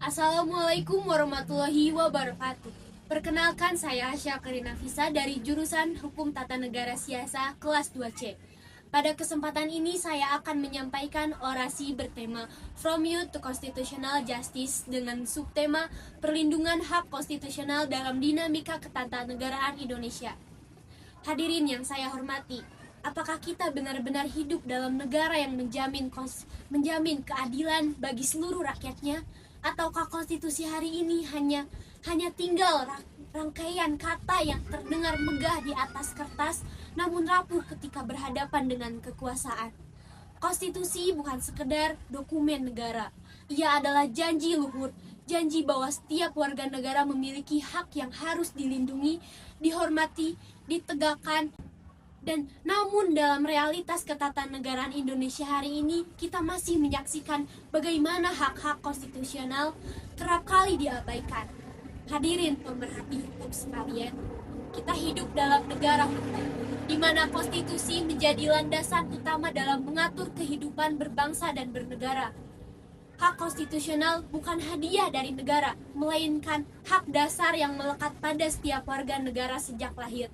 Assalamualaikum warahmatullahi wabarakatuh. Perkenalkan, saya Asya Karina Fisa dari jurusan Hukum Tata Negara Siasa kelas 2C. Pada kesempatan ini saya akan menyampaikan orasi bertema From Youth to Constitutional Justice dengan subtema Perlindungan Hak Konstitusional dalam Dinamika Ketatanegaraan Indonesia. Hadirin yang saya hormati, apakah kita benar-benar hidup dalam negara yang menjamin keadilan bagi seluruh rakyatnya? Ataukah konstitusi hari ini hanya tinggal rangkaian kata yang terdengar megah di atas kertas, namun rapuh ketika berhadapan dengan kekuasaan? Konstitusi bukan sekedar dokumen negara. Ia adalah janji luhur, janji bahwa setiap warga negara memiliki hak yang harus dilindungi, dihormati, ditegakkan. Dan namun dalam realitas ketatanegaraan Indonesia hari ini, kita masih menyaksikan bagaimana hak-hak konstitusional kerap kali diabaikan. Hadirin pemerhati hukum sekalian, kita hidup dalam negara hukum, di mana konstitusi menjadi landasan utama dalam mengatur kehidupan berbangsa dan bernegara. Hak konstitusional bukan hadiah dari negara, melainkan hak dasar yang melekat pada setiap warga negara sejak lahir.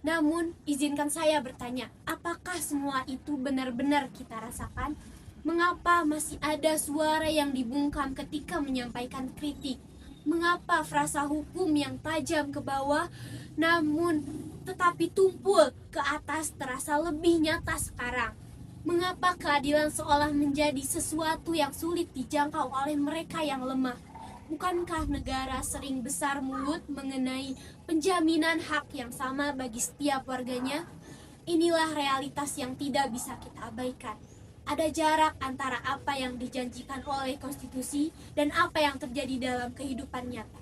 Namun, izinkan saya bertanya, apakah semua itu benar-benar kita rasakan? Mengapa masih ada suara yang dibungkam ketika menyampaikan kritik? Mengapa frasa hukum yang tajam ke bawah, namun tetapi tumpul ke atas terasa lebih nyata sekarang? Mengapa keadilan seolah menjadi sesuatu yang sulit dijangkau oleh mereka yang lemah? Bukankah negara sering besar mulut mengenai penjaminan hak yang sama bagi setiap warganya? Inilah realitas yang tidak bisa kita abaikan. Ada jarak antara apa yang dijanjikan oleh konstitusi dan apa yang terjadi dalam kehidupan nyata.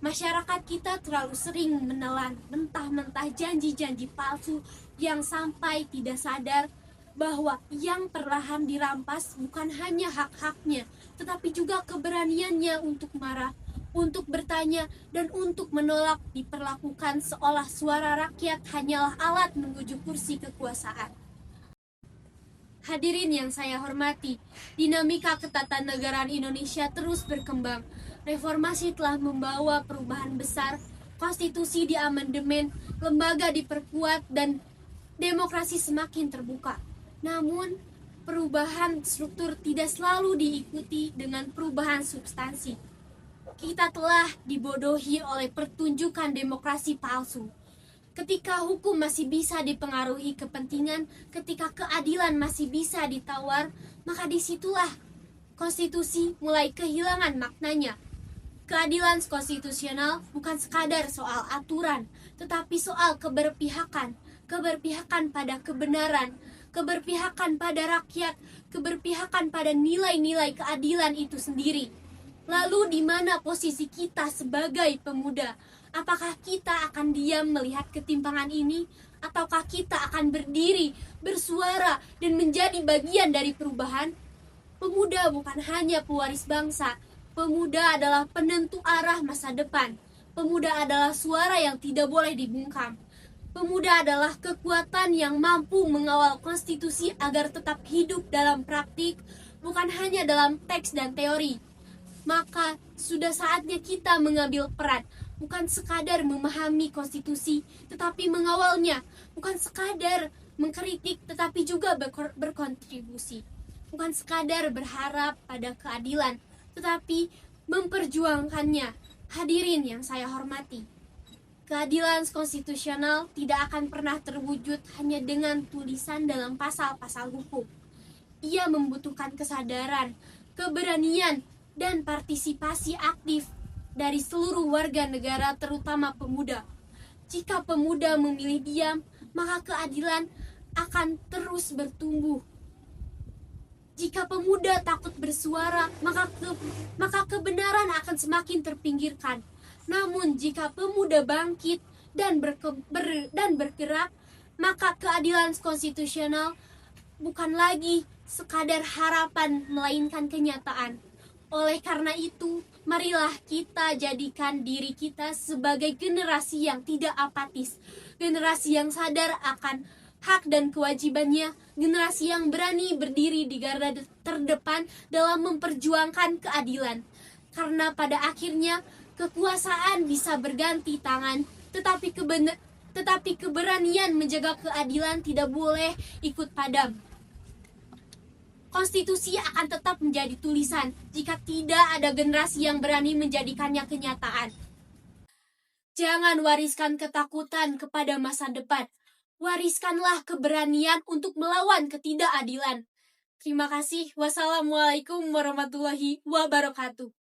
Masyarakat kita terlalu sering menelan mentah-mentah janji-janji palsu yang sampai tidak sadar bahwa yang perlahan dirampas bukan hanya hak-haknya, tetapi juga keberaniannya untuk marah, untuk bertanya, dan untuk menolak diperlakukan seolah suara rakyat hanyalah alat menuju kursi kekuasaan. Hadirin yang saya hormati, dinamika ketatanegaraan Indonesia terus berkembang. Reformasi telah membawa perubahan besar, konstitusi diamandemen, lembaga diperkuat, dan demokrasi semakin terbuka. Namun, perubahan struktur tidak selalu diikuti dengan perubahan substansi. Kita telah dibodohi oleh pertunjukan demokrasi palsu. Ketika hukum masih bisa dipengaruhi kepentingan, ketika keadilan masih bisa ditawar, maka disitulah konstitusi mulai kehilangan maknanya. Keadilan konstitusional bukan sekadar soal aturan, tetapi soal keberpihakan pada kebenaran, keberpihakan pada rakyat, keberpihakan pada nilai-nilai keadilan itu sendiri. Lalu di mana posisi kita sebagai pemuda? Apakah kita akan diam melihat ketimpangan ini? Ataukah kita akan berdiri, bersuara, dan menjadi bagian dari perubahan? Pemuda bukan hanya pewaris bangsa. Pemuda adalah penentu arah masa depan. Pemuda adalah suara yang tidak boleh dibungkam. Pemuda adalah kekuatan yang mampu mengawal konstitusi agar tetap hidup dalam praktik, bukan hanya dalam teks dan teori. Maka sudah saatnya kita mengambil peran, bukan sekadar memahami konstitusi, tetapi mengawalnya, bukan sekadar mengkritik, tetapi juga berkontribusi. Bukan sekadar berharap pada keadilan, tetapi memperjuangkannya. Hadirin yang saya hormati, keadilan konstitusional tidak akan pernah terwujud hanya dengan tulisan dalam pasal-pasal hukum. Ia membutuhkan kesadaran, keberanian, dan partisipasi aktif dari seluruh warga negara, terutama pemuda. Jika pemuda memilih diam, maka keadilan akan terus bertumbuh. Jika pemuda takut bersuara, maka kebenaran akan semakin terpinggirkan. Namun jika pemuda bangkit dan bergerak, maka keadilan konstitusional bukan lagi sekadar harapan, melainkan kenyataan. Oleh karena itu, marilah kita jadikan diri kita sebagai generasi yang tidak apatis, generasi yang sadar akan hak dan kewajibannya, generasi yang berani berdiri di garda terdepan dalam memperjuangkan keadilan. Karena pada akhirnya kekuasaan bisa berganti tangan, tetapi keberanian menjaga keadilan tidak boleh ikut padam. Konstitusi akan tetap menjadi tulisan jika tidak ada generasi yang berani menjadikannya kenyataan. Jangan wariskan ketakutan kepada masa depan. Wariskanlah keberanian untuk melawan ketidakadilan. Terima kasih. Wassalamualaikum warahmatullahi wabarakatuh.